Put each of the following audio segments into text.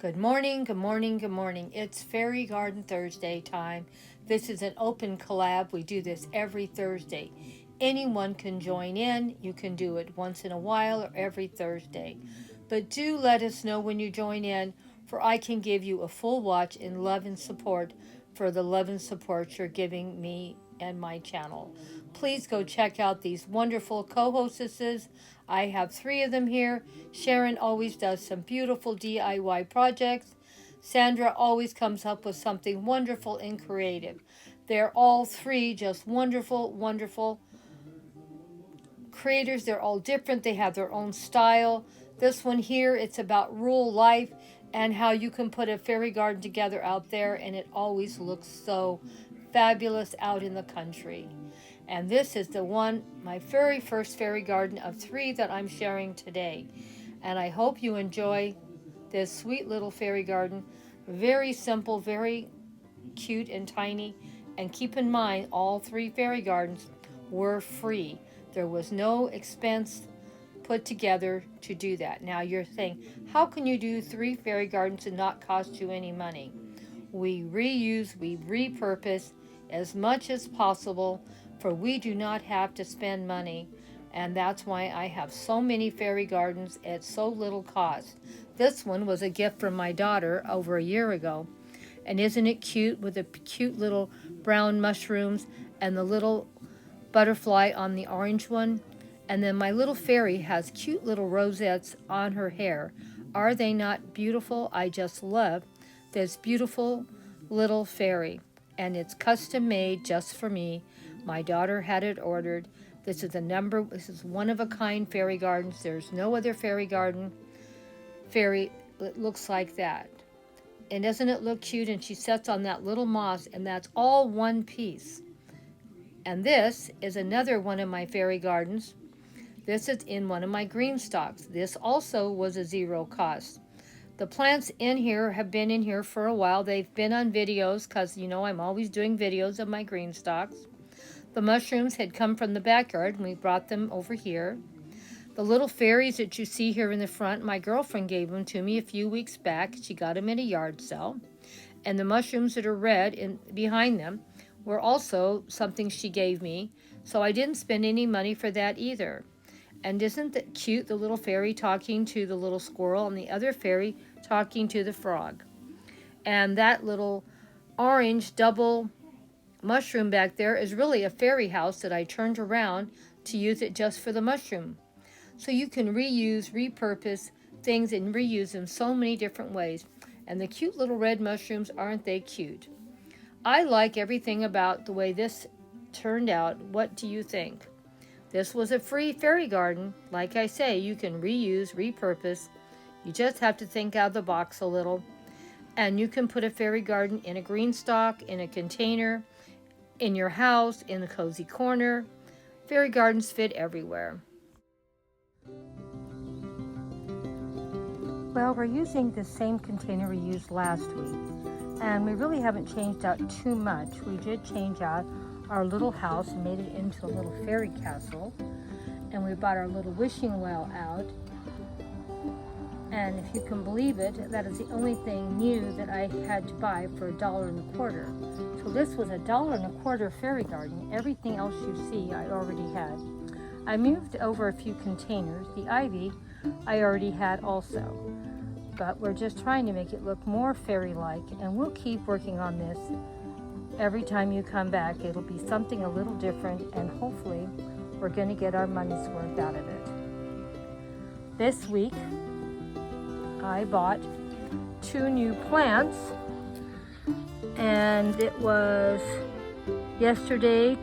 Good morning, good morning, good morning. It's Fairy Garden Thursday time. This is an open collab. We do this every Thursday. Anyone can join in. You can do it once in a while or every Thursday. But do let us know when you join in, for I can give you a full watch in love and support for the love and support you're giving me and my channel. Please go check out these wonderful co-hostesses. I have 3 of them here. Sharon always does some beautiful DIY projects. Sandra always comes up with something wonderful and creative. They're all 3 just wonderful, wonderful creators. They're all different. They have their own style. This one here, it's about rural life and how you can put a fairy garden together out there, and it always looks so fabulous out in the country. And this is the one, my very first fairy garden of 3 that I'm sharing today. And I hope you enjoy this sweet little fairy garden. Very simple, very cute and tiny. And keep in mind, all 3 fairy gardens were free. There was no expense put together to do that. Now you're saying, how can you do 3 fairy gardens and not cost you any money? We reuse, we repurpose as much as possible, for we do not have to spend money. And that's why I have so many fairy gardens at so little cost. This one was a gift from my daughter over a year ago. And isn't it cute, with the cute little brown mushrooms and the little butterfly on the orange one? And then my little fairy has cute little rosettes on her hair. Are they not beautiful? I just love this beautiful little fairy. And it's custom made just for me. My daughter had it ordered. This is one of a kind fairy gardens. There's no other fairy that looks like that. And doesn't it look cute? And she sits on that little moss, and that's all one piece. And this is another one of my fairy gardens. This is in one of my green stalks. This also was a 0 cost. The plants in here have been in here for a while. They've been on videos because, you know, I'm always doing videos of my green stalks. The mushrooms had come from the backyard, and we brought them over here. The little fairies that you see here in the front, my girlfriend gave them to me a few weeks back. She got them at a yard sale. And the mushrooms that are red behind them were also something she gave me. So I didn't spend any money for that either. And isn't that cute, the little fairy talking to the little squirrel and the other fairy talking to the frog? And that little orange double mushroom back there is really a fairy house that I turned around to use it just for the mushroom. So you can reuse, repurpose things and reuse them so many different ways. And the cute little red mushrooms, aren't they cute? I like everything about the way this turned out. What do you think? This was a free fairy garden. Like I say, you can reuse, repurpose. You just have to think out of the box a little. And you can put a fairy garden in a green stalk, in a container, in your house, in a cozy corner. Fairy gardens fit everywhere. Well, we're using the same container we used last week. And we really haven't changed out too much. We did change out our little house and made it into a little fairy castle. And we bought our little wishing well out. And if you can believe it, that is the only thing new that I had to buy for $1.25. So this was $1.25 fairy garden. Everything else you see I already had. I moved over a few containers. The ivy I already had also. But we're just trying to make it look more fairy-like, and we'll keep working on this. Every time you come back, it'll be something a little different, and hopefully we're going to get our money's worth out of it. This week, I bought 2 new plants, and it was yesterday,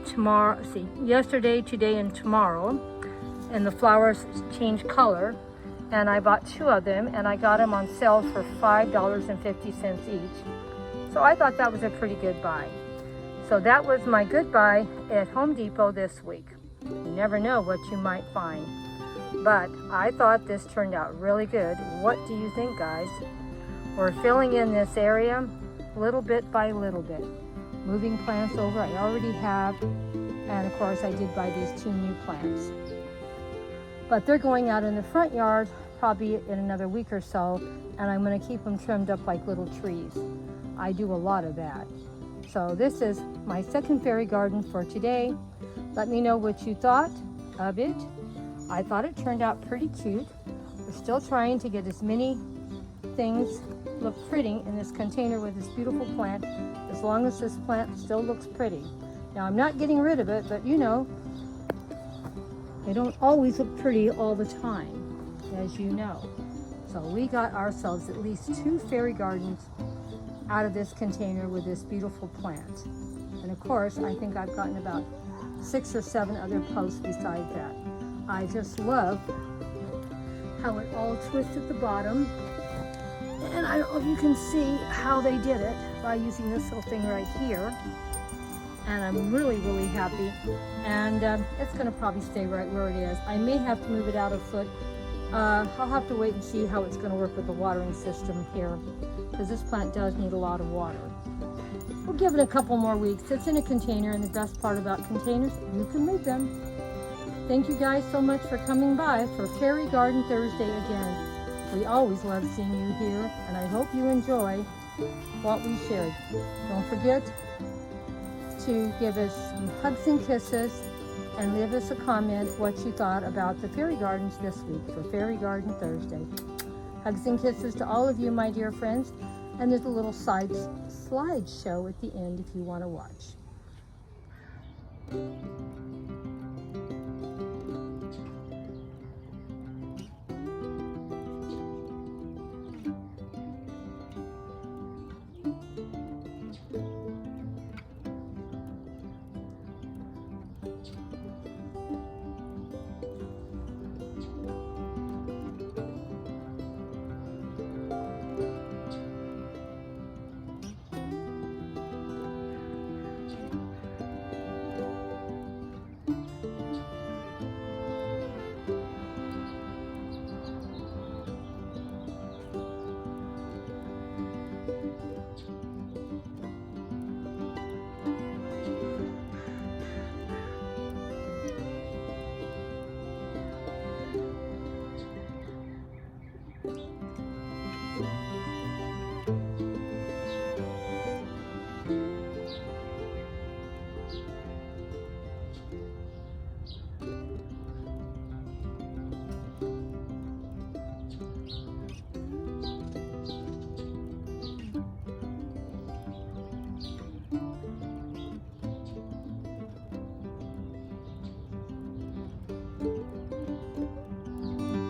today, and tomorrow, and the flowers change color. And I bought 2 of them, and I got them on sale for $5.50 each. So I thought that was a pretty good buy. So that was my good buy at Home Depot this week. You never know what you might find. But I thought this turned out really good. What do you think, guys? We're filling in this area little bit by little bit. Moving plants over, I already have. And of course, I did buy these 2 new plants. But they're going out in the front yard probably in another week or so, and I'm going to keep them trimmed up like little trees. I do a lot of that. So this is my second fairy garden for today. Let me know what you thought of it. I thought it turned out pretty cute. We're still trying to get as many things look pretty in this container with this beautiful plant, as long as this plant still looks pretty. Now I'm not getting rid of it, but you know, they don't always look pretty all the time, as you know. So we got ourselves at least 2 fairy gardens out of this container with this beautiful plant. And of course, I think I've gotten about 6 or 7 other posts besides that. I just love how it all twists at the bottom. And I don't know if you can see how they did it by using this little thing right here. And I'm really, really happy. And it's gonna probably stay right where it is. I may have to move it out a foot. I'll have to wait and see how it's gonna work with the watering system here, because this plant does need a lot of water. We'll give it a couple more weeks. It's in a container, and the best part about containers, you can move them. Thank you guys so much for coming by for Fairy Garden Thursday again. We always love seeing you here, and I hope you enjoy what we shared. Don't forget to give us some hugs and kisses and leave us a comment what you thought about the fairy gardens this week for Fairy Garden Thursday. Hugs and kisses to all of you, my dear friends, and there's a little slideshow at the end if you want to watch.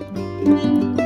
Thank you.